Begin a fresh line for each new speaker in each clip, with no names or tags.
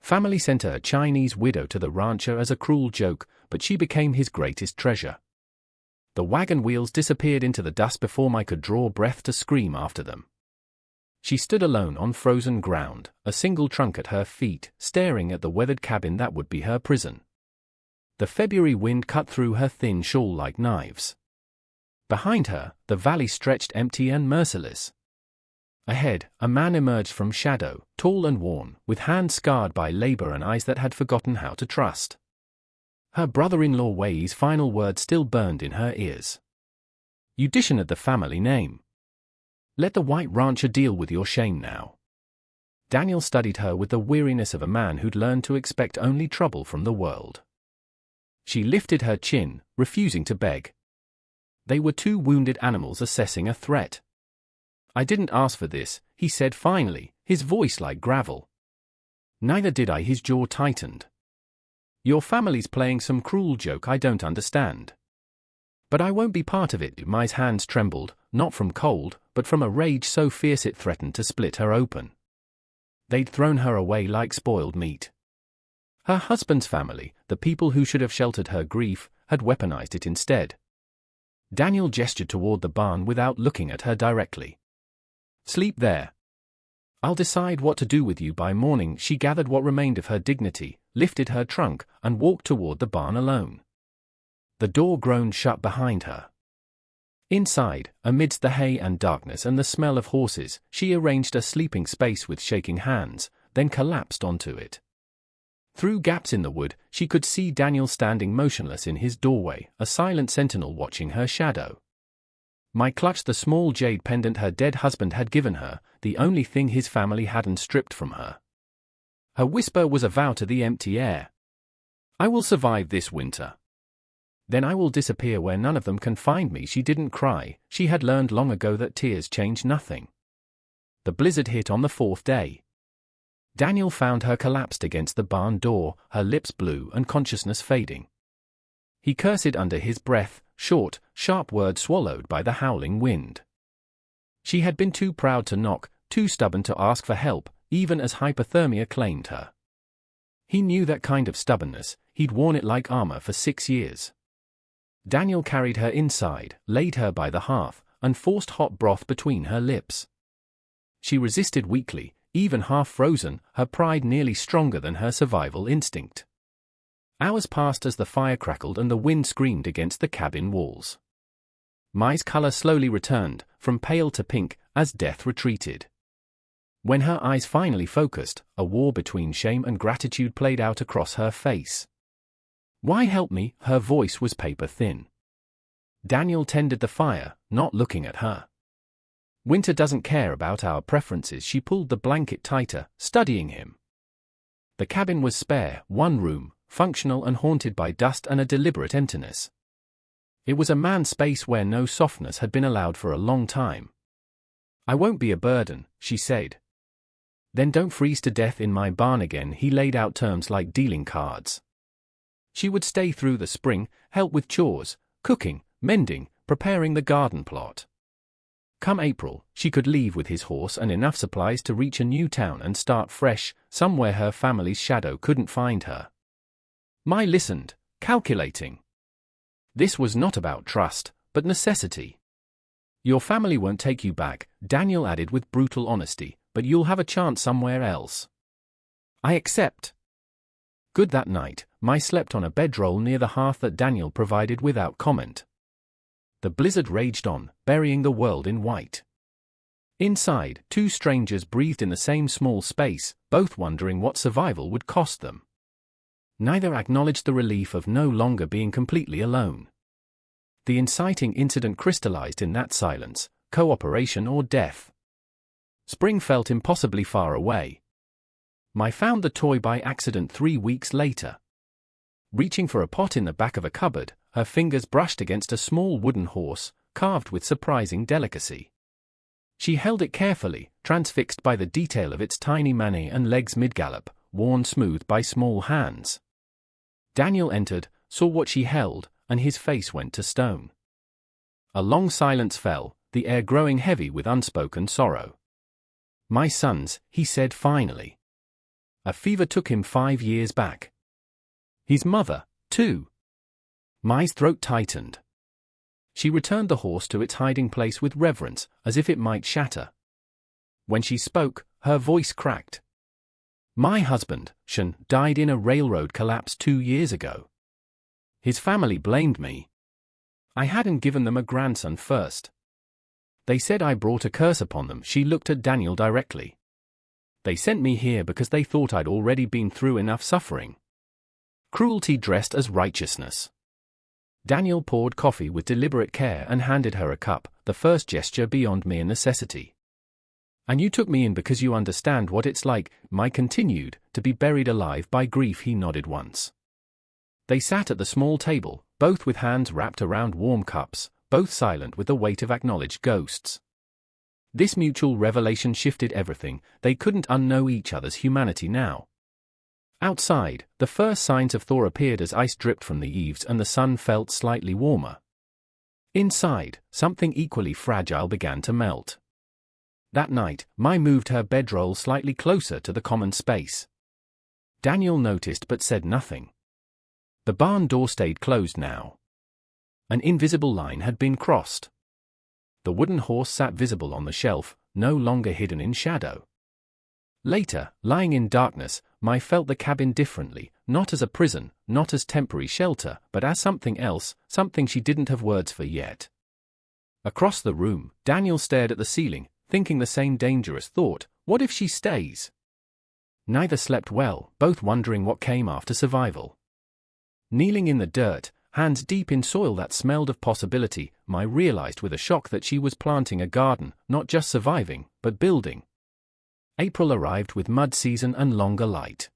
Family sent a Chinese widow to the rancher as a cruel joke, but she became his greatest treasure. The wagon wheels disappeared into the dust before I could draw breath to scream after them. She stood alone on frozen ground, a single trunk at her feet, staring at the weathered cabin that would be her prison. The February wind cut through her thin shawl like knives. Behind her, the valley stretched empty and merciless. Ahead, a man emerged from shadow, tall and worn, with hands scarred by labor and eyes that had forgotten how to trust. Her brother-in-law Wei's final words still burned in her ears. "You dishonored the family name. Let the white rancher deal with your shame now." Daniel studied her with the weariness of a man who'd learned to expect only trouble from the world. She lifted her chin, refusing to beg. They were two wounded animals assessing a threat. "I didn't ask for this," he said finally, his voice like gravel. "Neither did I." His jaw tightened. "Your family's playing some cruel joke I don't understand. But I won't be part of it." Mai's hands trembled, not from cold, but from a rage so fierce it threatened to split her open. They'd thrown her away like spoiled meat. Her husband's family, the people who should have sheltered her grief, had weaponized it instead. Daniel gestured toward the barn without looking at her directly. "Sleep there. I'll decide what to do with you by morning." She gathered what remained of her dignity, lifted her trunk, and walked toward the barn alone. The door groaned shut behind her. Inside, amidst the hay and darkness and the smell of horses, she arranged a sleeping space with shaking hands, then collapsed onto it. Through gaps in the wood, she could see Daniel standing motionless in his doorway, a silent sentinel watching her shadow. Mai clutched the small jade pendant her dead husband had given her, the only thing his family hadn't stripped from her. Her whisper was a vow to the empty air. "I will survive this winter. Then I will disappear where none of them can find me." She didn't cry. She had learned long ago that tears change nothing. The blizzard hit on the fourth day. Daniel found her collapsed against the barn door, her lips blue and consciousness fading. He cursed under his breath, short, sharp words swallowed by the howling wind. She had been too proud to knock, too stubborn to ask for help, even as hypothermia claimed her. He knew that kind of stubbornness. He'd worn it like armor for 6 years. Daniel carried her inside, laid her by the hearth, and forced hot broth between her lips. She resisted weakly, even half frozen, her pride nearly stronger than her survival instinct. Hours passed as the fire crackled and the wind screamed against the cabin walls. Mai's color slowly returned, from pale to pink, as death retreated. When her eyes finally focused, a war between shame and gratitude played out across her face. "Why help me?" Her voice was paper thin. Daniel tended the fire, not looking at her. "Winter doesn't care about our preferences." She pulled the blanket tighter, studying him. The cabin was spare, one room, functional and haunted by dust and a deliberate emptiness. It was a man's space where no softness had been allowed for a long time. "I won't be a burden," she said. "Then don't freeze to death in my barn again." He laid out terms like dealing cards. She would stay through the spring, help with chores, cooking, mending, preparing the garden plot. Come April, she could leave with his horse and enough supplies to reach a new town and start fresh, somewhere her family's shadow couldn't find her. Mai listened, calculating. This was not about trust, but necessity. "Your family won't take you back," Daniel added with brutal honesty, "but you'll have a chance somewhere else." "I accept." Good. That night, Mai slept on a bedroll near the hearth that Daniel provided without comment. The blizzard raged on, burying the world in white. Inside, two strangers breathed in the same small space, both wondering what survival would cost them. Neither acknowledged the relief of no longer being completely alone. The inciting incident crystallized in that silence, cooperation or death. Spring felt impossibly far away. Mai found the toy by accident 3 weeks later. Reaching for a pot in the back of a cupboard, her fingers brushed against a small wooden horse, carved with surprising delicacy. She held it carefully, transfixed by the detail of its tiny mane and legs mid-gallop, worn smooth by small hands. Daniel entered, saw what she held, and his face went to stone. A long silence fell, the air growing heavy with unspoken sorrow. "My sons," he said finally. A fever took him 5 years back. His mother, too. Mai's throat tightened. She returned the horse to its hiding place with reverence, as if it might shatter. When she spoke, her voice cracked. My husband, Shan, died in a railroad collapse 2 years ago. His family blamed me. I hadn't given them a grandson first. They said I brought a curse upon them. She looked at Daniel directly. They sent me here because they thought I'd already been through enough suffering. Cruelty dressed as righteousness. Daniel poured coffee with deliberate care and handed her a cup, the first gesture beyond mere necessity. And you took me in because you understand what it's like, Mai continued, to be buried alive by grief. He nodded once. They sat at the small table, both with hands wrapped around warm cups, both silent with the weight of acknowledged ghosts. This mutual revelation shifted everything. They couldn't unknow each other's humanity now. Outside, the first signs of thaw appeared as ice dripped from the eaves and the sun felt slightly warmer. Inside, something equally fragile began to melt. That night, Mai moved her bedroll slightly closer to the common space. Daniel noticed but said nothing. The barn door stayed closed now. An invisible line had been crossed. The wooden horse sat visible on the shelf, no longer hidden in shadow. Later, lying in darkness, Mai felt the cabin differently, not as a prison, not as temporary shelter, but as something else, something she didn't have words for yet. Across the room, Daniel stared at the ceiling, thinking the same dangerous thought: what if she stays? Neither slept well, both wondering what came after survival. Kneeling in the dirt, hands deep in soil that smelled of possibility, Mai realized with a shock that she was planting a garden, not just surviving, but building. April arrived with mud season and longer light.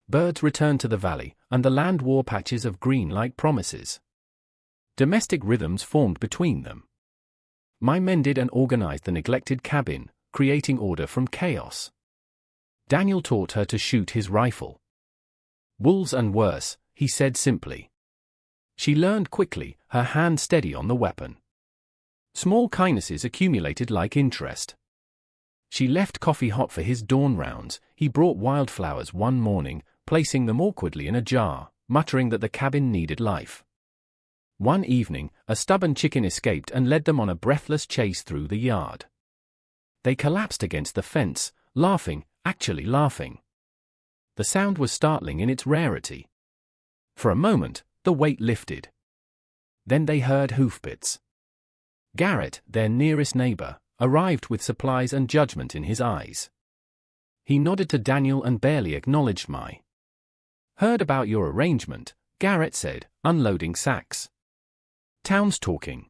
Birds returned to the valley, and the land wore patches of green like promises. Domestic rhythms formed between them. Mai mended and organized the neglected cabin, creating order from chaos. Daniel taught her to shoot his rifle. Wolves and worse, he said simply. She learned quickly, her hand steady on the weapon. Small kindnesses accumulated like interest. She left coffee hot for his dawn rounds. He brought wildflowers one morning, placing them awkwardly in a jar, muttering that the cabin needed life. One evening, a stubborn chicken escaped and led them on a breathless chase through the yard. They collapsed against the fence, laughing, actually laughing. The sound was startling in its rarity. For a moment, the weight lifted. Then they heard hoofbeats. Garrett, their nearest neighbor, arrived with supplies and judgment in his eyes. He nodded to Daniel and barely acknowledged Mai. Heard about your arrangement, Garrett said, unloading sacks. Town's talking.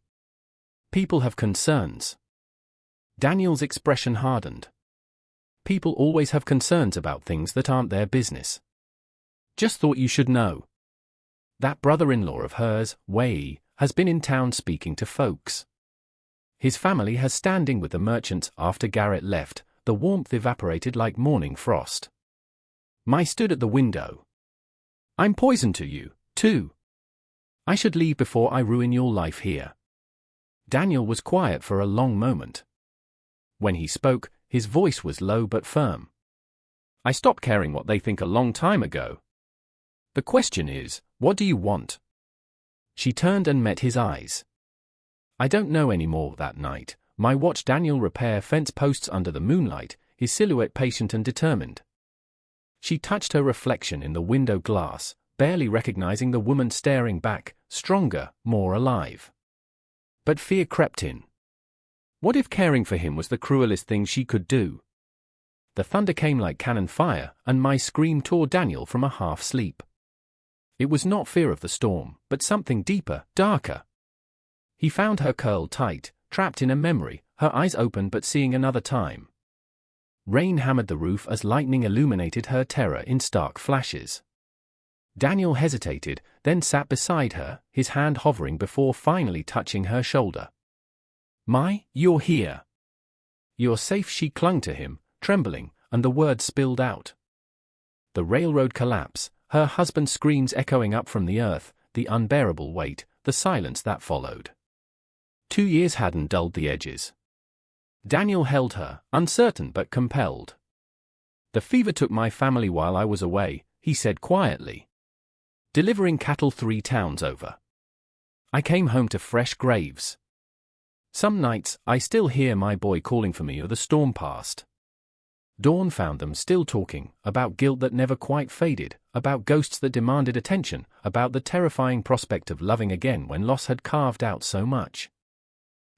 People have concerns. Daniel's expression hardened. People always have concerns about things that aren't their business. Just thought you should know. That brother-in-law of hers, Wei, has been in town speaking to folks. His family has standing with the merchants. After Garrett left, the warmth evaporated like morning frost. Mai stood at the window. I'm poison to you, too. I should leave before I ruin your life here. Daniel was quiet for a long moment. When he spoke, his voice was low but firm. I stopped caring what they think a long time ago. The question is, what do you want? She turned and met his eyes. I don't know anymore. That night, Mai watched Daniel repair fence posts under the moonlight, his silhouette patient and determined. She touched her reflection in the window glass, barely recognizing the woman staring back, stronger, more alive. But fear crept in. What if caring for him was the cruelest thing she could do? The thunder came like cannon fire, and Mai scream tore Daniel from a half-sleep. It was not fear of the storm, but something deeper, darker. He found her curled tight, trapped in a memory, her eyes open but seeing another time. Rain hammered the roof as lightning illuminated her terror in stark flashes. Daniel hesitated, then sat beside her, his hand hovering before finally touching her shoulder. Mai, you're here. You're safe. She clung to him, trembling, and the words spilled out. The railroad collapse, her husband's screams echoing up from the earth, the unbearable weight, the silence that followed. 2 years hadn't dulled the edges. Daniel held her, uncertain but compelled. The fever took my family while I was away, he said quietly. Delivering cattle 3 towns over. I came home to fresh graves. Some nights, I still hear my boy calling for me or the storm passed. Dawn found them still talking, about guilt that never quite faded, about ghosts that demanded attention, about the terrifying prospect of loving again when loss had carved out so much.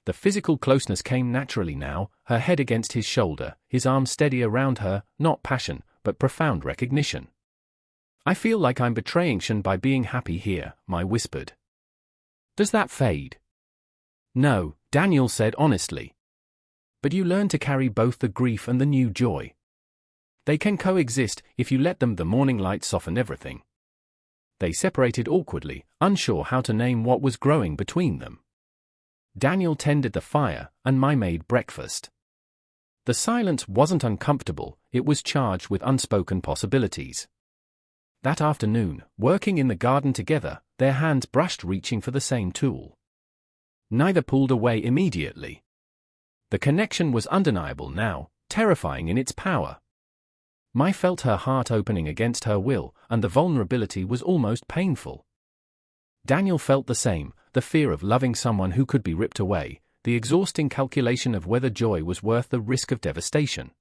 The physical closeness came naturally now, her head against his shoulder, his arm steady around her, not passion, but profound recognition. I feel like I'm betraying Shan by being happy here, I whispered. Does that fade? No, Daniel said honestly. But you learn to carry both the grief and the new joy. They can coexist if you let them. The morning light softened everything. They separated awkwardly, unsure how to name what was growing between them. Daniel tended the fire, and I made breakfast. The silence wasn't uncomfortable, it was charged with unspoken possibilities. That afternoon, working in the garden together, their hands brushed reaching for the same tool. Neither pulled away immediately. The connection was undeniable now, terrifying in its power. I felt her heart opening against her will, and the vulnerability was almost painful. Daniel felt the same, the fear of loving someone who could be ripped away, the exhausting calculation of whether joy was worth the risk of devastation.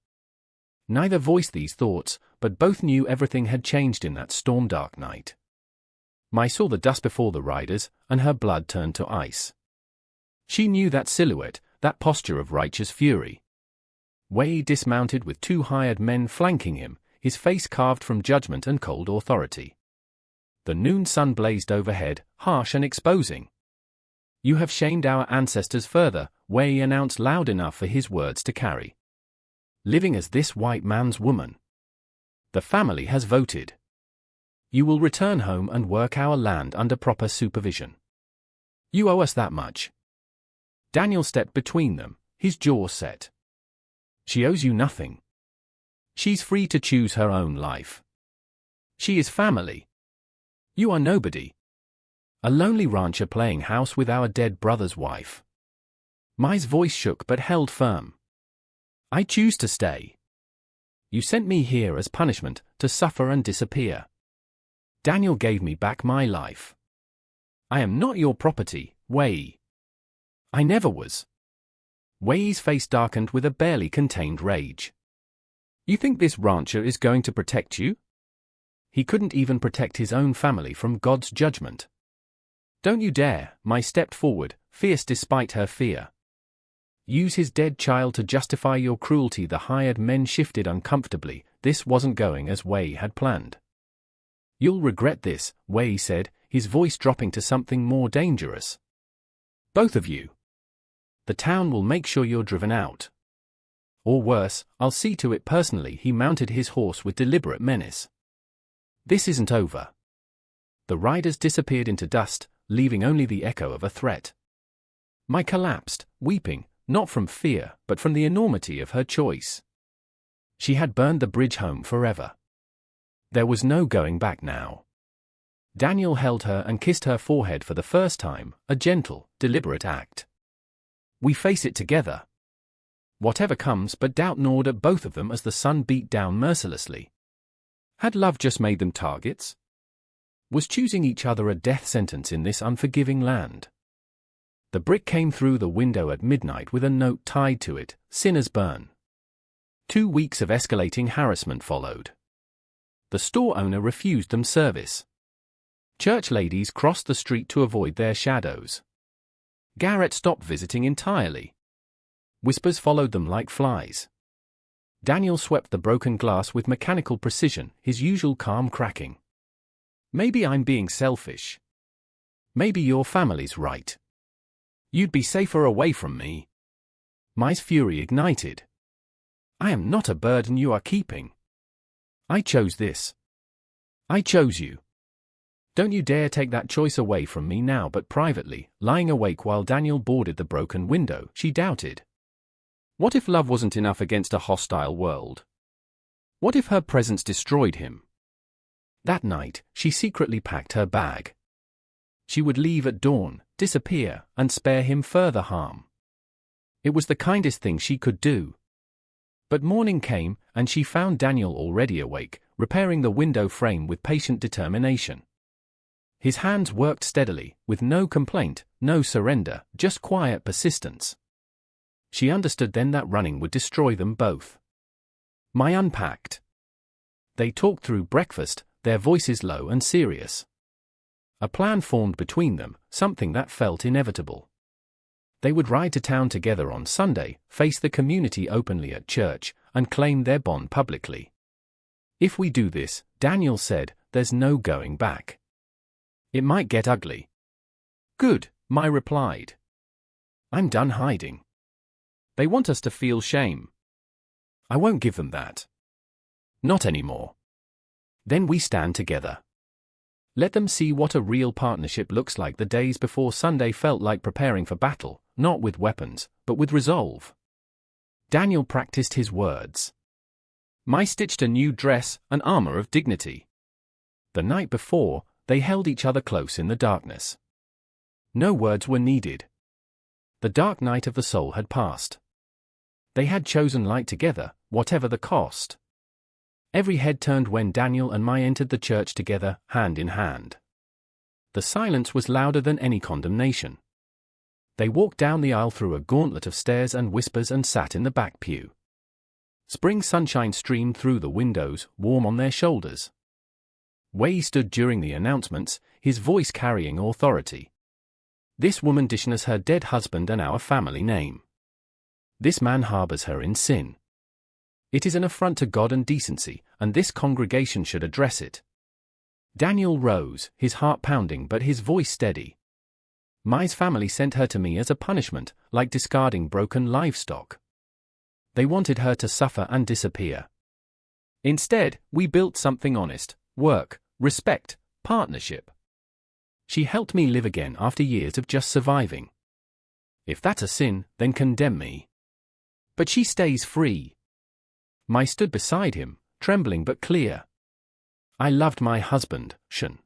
Neither voiced these thoughts, but both knew everything had changed in that storm-dark night. I saw the dust before the riders, and her blood turned to ice. She knew that silhouette, that posture of righteous fury. Wei dismounted with 2 hired men flanking him, his face carved from judgment and cold authority. The noon sun blazed overhead, harsh and exposing. You have shamed our ancestors further, Wei announced loud enough for his words to carry. Living as this white man's woman. The family has voted. You will return home and work our land under proper supervision. You owe us that much. Daniel stepped between them, his jaw set. She owes you nothing. She's free to choose her own life. She is family. You are nobody. A lonely rancher playing house with our dead brother's wife. Mai's voice shook but held firm. I choose to stay. You sent me here as punishment, to suffer and disappear. Daniel gave me back my life. I am not your property, Wei. I never was. Wei's face darkened with a barely contained rage. You think this rancher is going to protect you? He couldn't even protect his own family from God's judgment. Don't you dare, Mai stepped forward, fierce despite her fear. Use his dead child to justify your cruelty. The hired men shifted uncomfortably, this wasn't going as Wei had planned. You'll regret this, Wei said, his voice dropping to something more dangerous. Both of you. The town will make sure you're driven out. Or worse, I'll see to it personally. He mounted his horse with deliberate menace. This isn't over. The riders disappeared into dust, leaving only the echo of a threat. Mai collapsed, weeping, not from fear, but from the enormity of her choice. She had burned the bridge home forever. There was no going back now. Daniel held her and kissed her forehead for the first time, a gentle, deliberate act. We face it together. Whatever comes, but doubt gnawed at both of them as the sun beat down mercilessly. Had love just made them targets? Was choosing each other a death sentence in this unforgiving land? The brick came through the window at midnight with a note tied to it, sinners burn. 2 weeks of escalating harassment followed. The store owner refused them service. Church ladies crossed the street to avoid their shadows. Garrett stopped visiting entirely. Whispers followed them like flies. Daniel swept the broken glass with mechanical precision, his usual calm cracking. Maybe I'm being selfish. Maybe your family's right. You'd be safer away from me. Mai's fury ignited. I am not a burden you are keeping. I chose this. I chose you. Don't you dare take that choice away from me now. But privately, lying awake while Daniel boarded the broken window, she doubted. What if love wasn't enough against a hostile world? What if her presence destroyed him? That night, she secretly packed her bag. She would leave at dawn, disappear, and spare him further harm. It was the kindest thing she could do. But morning came, and she found Daniel already awake, repairing the window frame with patient determination. His hands worked steadily, with no complaint, no surrender, just quiet persistence. She understood then that running would destroy them both. My unpacked. They talked through breakfast, their voices low and serious. A plan formed between them, something that felt inevitable. They would ride to town together on Sunday, face the community openly at church, and claim their bond publicly. If we do this, Daniel said, there's no going back. It might get ugly. Good, Mai replied. I'm done hiding. They want us to feel shame. I won't give them that. Not anymore. Then we stand together. Let them see what a real partnership looks like. The days before Sunday felt like preparing for battle, not with weapons, but with resolve. Daniel practiced his words. Mai stitched a new dress, an armor of dignity. The night before, they held each other close in the darkness. No words were needed. The dark night of the soul had passed. They had chosen light together, whatever the cost. Every head turned when Daniel and Mai entered the church together, hand in hand. The silence was louder than any condemnation. They walked down the aisle through a gauntlet of stares and whispers and sat in the back pew. Spring sunshine streamed through the windows, warm on their shoulders. Wei stood during the announcements, his voice carrying authority. This woman dishonours her dead husband and our family name. This man harbours her in sin. It is an affront to God and decency, and this congregation should address it. Daniel rose, his heart pounding but his voice steady. Mai's family sent her to me as a punishment, like discarding broken livestock. They wanted her to suffer and disappear. Instead, we built something honest, work, respect, partnership. She helped me live again after years of just surviving. If that's a sin, then condemn me. But she stays free. Mai stood beside him, trembling but clear. I loved my husband, Shen.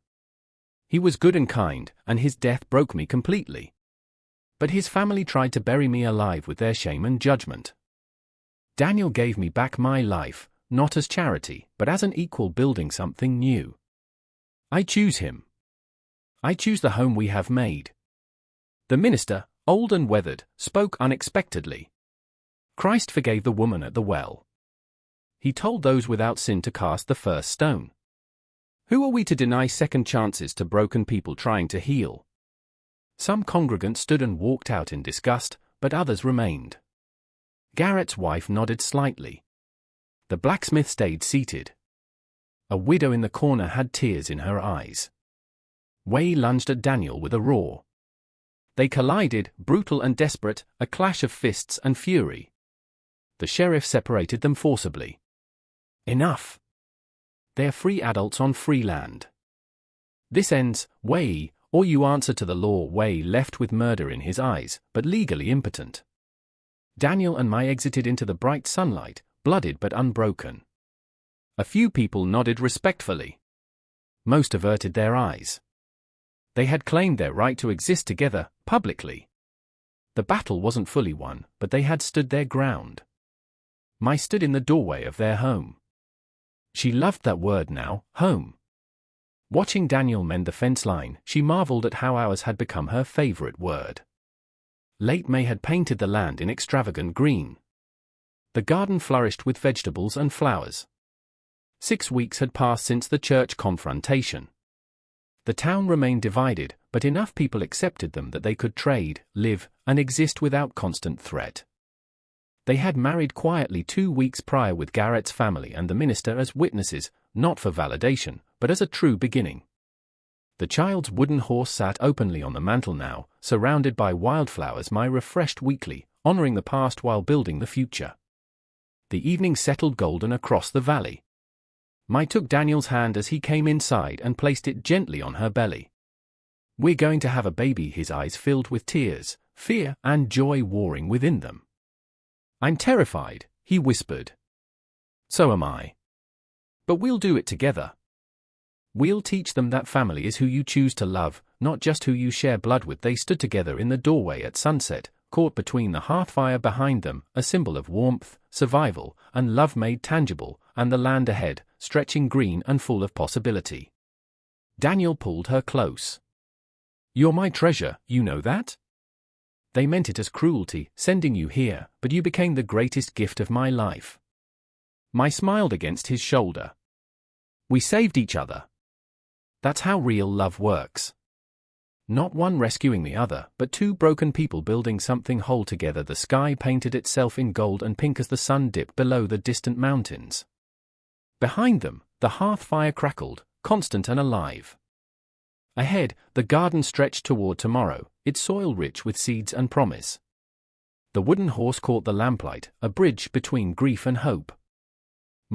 He was good and kind, and his death broke me completely. But his family tried to bury me alive with their shame and judgment. Daniel gave me back my life, not as charity, but as an equal, building something new. I choose him. I choose the home we have made. The minister, old and weathered, spoke unexpectedly. Christ forgave the woman at the well. He told those without sin to cast the first stone. Who are we to deny second chances to broken people trying to heal? Some congregants stood and walked out in disgust, but others remained. Garrett's wife nodded slightly. The blacksmith stayed seated. A widow in the corner had tears in her eyes. Wei lunged at Daniel with a roar. They collided, brutal and desperate, a clash of fists and fury. The sheriff separated them forcibly. Enough. They're free adults on free land. This ends, Wei, or you answer to the law. Wei left with murder in his eyes, but legally impotent. Daniel and Mai exited into the bright sunlight, blooded but unbroken. A few people nodded respectfully. Most averted their eyes. They had claimed their right to exist together, publicly. The battle wasn't fully won, but they had stood their ground. Mai stood in the doorway of their home. She loved that word now, home. Watching Daniel mend the fence line, she marveled at how ours had become her favorite word. Late May had painted the land in extravagant green. The garden flourished with vegetables and flowers. 6 weeks had passed since the church confrontation. The town remained divided, but enough people accepted them that they could trade, live, and exist without constant threat. They had married quietly 2 weeks prior with Garrett's family and the minister as witnesses, not for validation, but as a true beginning. The child's wooden horse sat openly on the mantel now, surrounded by wildflowers. Mai refreshed weekly, honoring the past while building the future. The evening settled golden across the valley. Mai took Daniel's hand as he came inside and placed it gently on her belly. We're going to have a baby. His eyes filled with tears, fear and joy warring within them. I'm terrified, he whispered. So am I. But we'll do it together. We'll teach them that family is who you choose to love, not just who you share blood with. They stood together in the doorway at sunset, caught between the hearthfire behind them, a symbol of warmth, survival, and love made tangible, and the land ahead, stretching green and full of possibility. Daniel pulled her close. "You're my treasure, you know that? They meant it as cruelty, sending you here, but you became the greatest gift of my life." I smiled against his shoulder. "We saved each other. That's how real love works. Not one rescuing the other, but two broken people building something whole together." The sky painted itself in gold and pink as the sun dipped below the distant mountains. Behind them, the hearth fire crackled, constant and alive. Ahead, the garden stretched toward tomorrow, its soil rich with seeds and promise. The wooden horse caught the lamplight, a bridge between grief and hope.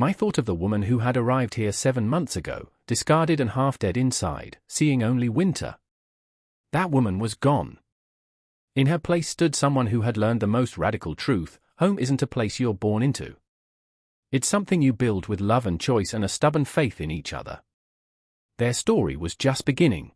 I thought of the woman who had arrived here 7 months ago, discarded and half dead inside, seeing only winter. That woman was gone. In her place stood someone who had learned the most radical truth: home isn't a place you're born into. It's something you build with love and choice and a stubborn faith in each other. Their story was just beginning.